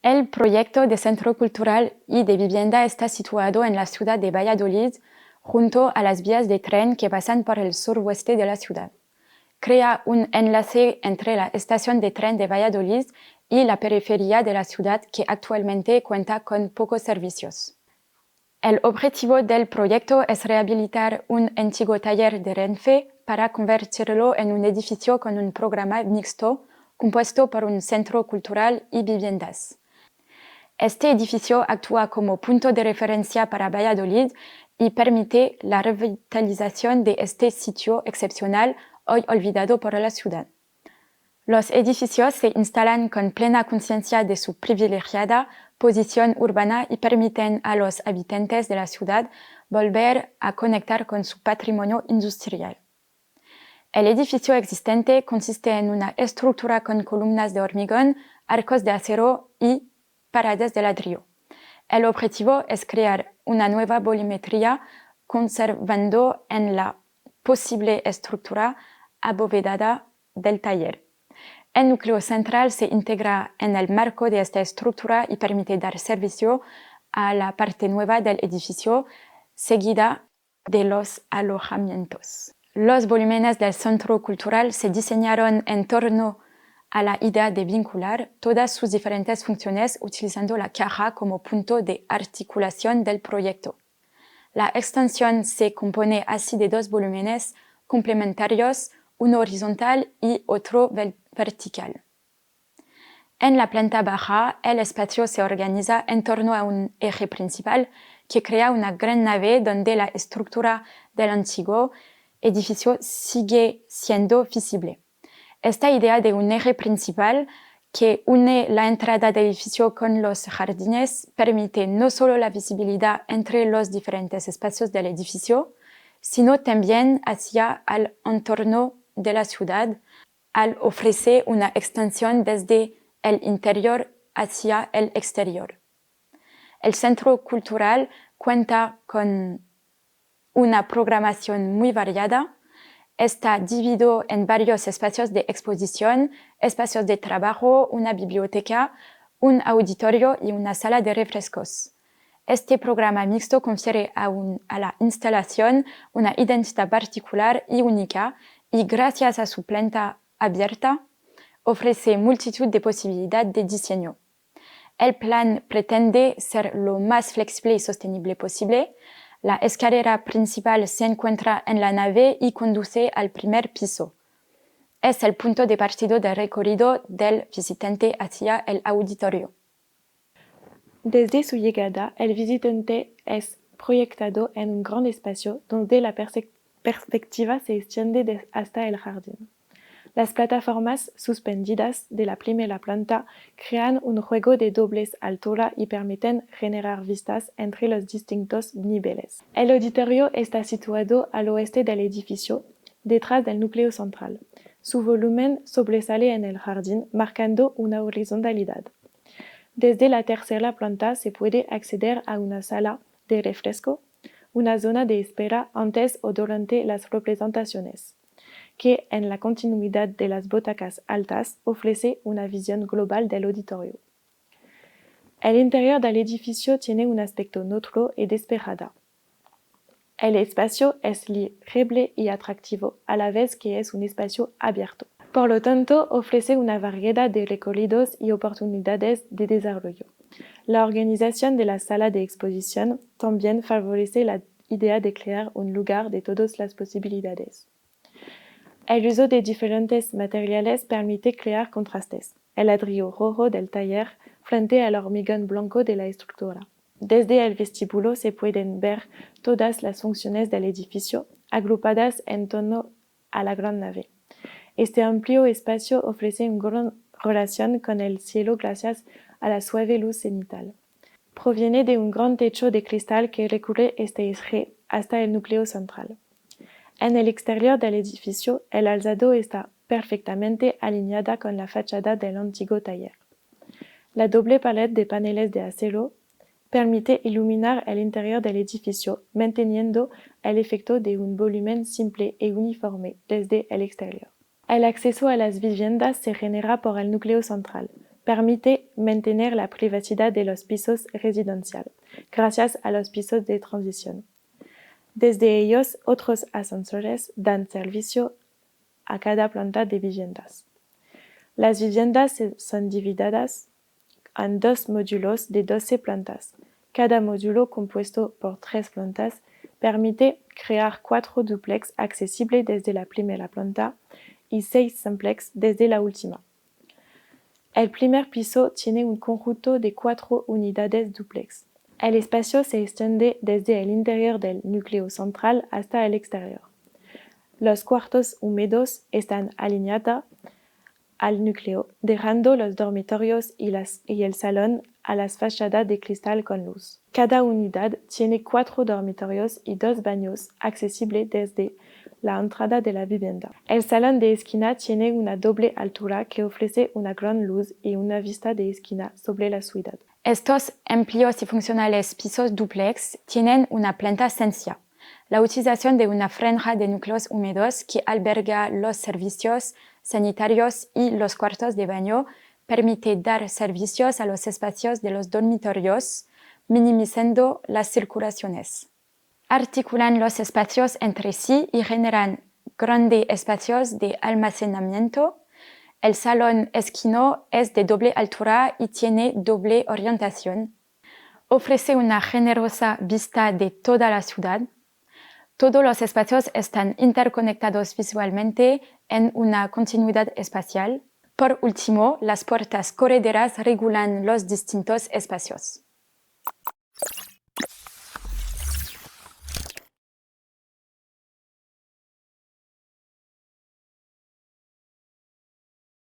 El proyecto de centro cultural y de vivienda está situado en la ciudad de Valladolid, junto a las vías de tren que pasan por el suroeste de la ciudad. Crea un enlace entre la estación de tren de Valladolid y la periferia de la ciudad, que actualmente cuenta con pocos servicios. El objetivo del proyecto es rehabilitar un antiguo taller de Renfe para convertirlo en un edificio con un programa mixto compuesto por un centro cultural y viviendas. Este edificio actúa como punto de referencia para Valladolid y permite la revitalización de este sitio excepcional hoy olvidado por la ciudad. Los edificios se instalan con plena conciencia de su privilegiada posición urbana y permiten a los habitantes de la ciudad volver a conectar con su patrimonio industrial. El edificio existente consiste en una estructura con columnas de hormigón, arcos de acero y paredes de ladrillo. El objetivo es crear una nueva volumetría conservando en la posible estructura abovedada del taller. El núcleo central se integra en el marco de esta estructura y permite dar servicio a la parte nueva del edificio, seguida de los alojamientos. Los volúmenes del centro cultural se diseñaron en torno a la idea de vincular todas sus diferentes funciones utilizando la caja como punto de articulación del proyecto. La extensión se compone así de dos volúmenes complementarios, uno horizontal y otro vertical. En la planta baja, el espacio se organiza en torno a un eje principal que crea una gran nave donde la estructura del antiguo edificio sigue siendo visible. Esta idea de un eje principal que une la entrada del edificio con los jardines permite no solo la visibilidad entre los diferentes espacios del edificio, sino también hacia el entorno de la ciudad, al ofrecer una extensión desde el interior hacia el exterior. El centro cultural cuenta con una programación muy variada. Está dividido en varios espacios de exposición, espacios de trabajo, una biblioteca, un auditorio y una sala de refrescos. Este programa mixto confiere a la instalación una identidad particular y única, y gracias a su planta abierta, ofrece multitud de posibilidades de diseño. El plan pretende ser lo más flexible y sostenible posible. La escalera principal se encuentra en la nave y conduce al primer piso. Es el punto de partida del recorrido del visitante hacia el auditorio. Desde su llegada, el visitante es proyectado en un gran espacio donde la perspectiva se extiende hasta el jardín. Las plataformas suspendidas de la primera planta crean un juego de dobles altura y permiten generar vistas entre los distintos niveles. El auditorio está situado al oeste del edificio, detrás del núcleo central. Su volumen sobresale en el jardín, marcando una horizontalidad. Desde la tercera planta se puede acceder a una sala de refresco, una zona de espera antes o durante las representaciones, que en la continuidad de las butacas altas ofrece una visión global del auditorio. El interior del edificio tiene un aspecto neutro y despejado. El espacio es libre y atractivo, a la vez que es un espacio abierto. Por lo tanto, ofrece una variedad de recorridos y oportunidades de desarrollo. La organización de la sala de exposición también favorece la idea de crear un lugar de todas las posibilidades. El uso de diferentes materiales permite crear contrastes. El ladrillo rojo del taller frente al hormigón blanco de la estructura. Desde el vestíbulo se pueden ver todas las funciones del edificio agrupadas en torno a la gran nave. Este amplio espacio ofrece una gran relación con el cielo gracias a la suave luz cenital. Proviene de un gran techo de cristal que recorre este eje hasta el núcleo central. En el exterior del edificio, el alzado está perfectamente alineada con la fachada del antiguo taller. La doble pared de paneles de acero permite iluminar el interior del edificio, manteniendo el efecto de un volumen simple y uniforme desde el exterior. El acceso a las viviendas se genera por el núcleo central. permite mantener la privacidad de los pisos residenciales, gracias a los pisos de transición. Desde ellos, otros ascensores dan servicio a cada planta de viviendas. Las viviendas son divididas en dos módulos de 12 plantas. Cada módulo, compuesto por 3 plantas, permite crear 4 dúplex accesibles desde la primera planta y 6 simplex desde la última. El primer piso tiene un conjunto de 4 unidades dúplex. El espacio se extiende desde el interior del núcleo central hasta el exterior. Los cuartos húmedos están alineados al núcleo, dejando los dormitorios y el salón a las fachadas de cristal con luz. Cada unidad tiene 4 dormitorios y 2 baños accesibles desde la entrada de la vivienda. El salón de esquina tiene una doble altura que ofrece una gran luz y una vista de esquina sobre la ciudad. Estos amplios y funcionales pisos dúplex tienen una planta esencial: la utilización de una franja de núcleos húmedos que alberga los servicios sanitarios y los cuartos de baño permite dar servicios a los espacios de los dormitorios, minimizando las circulaciones. Articulan los espacios entre sí y generan grandes espacios de almacenamiento. El salón esquino es de doble altura y tiene doble orientación. Ofrece una generosa vista de toda la ciudad. Todos los espacios están interconectados visualmente en una continuidad espacial. Por último, las puertas correderas regulan los distintos espacios.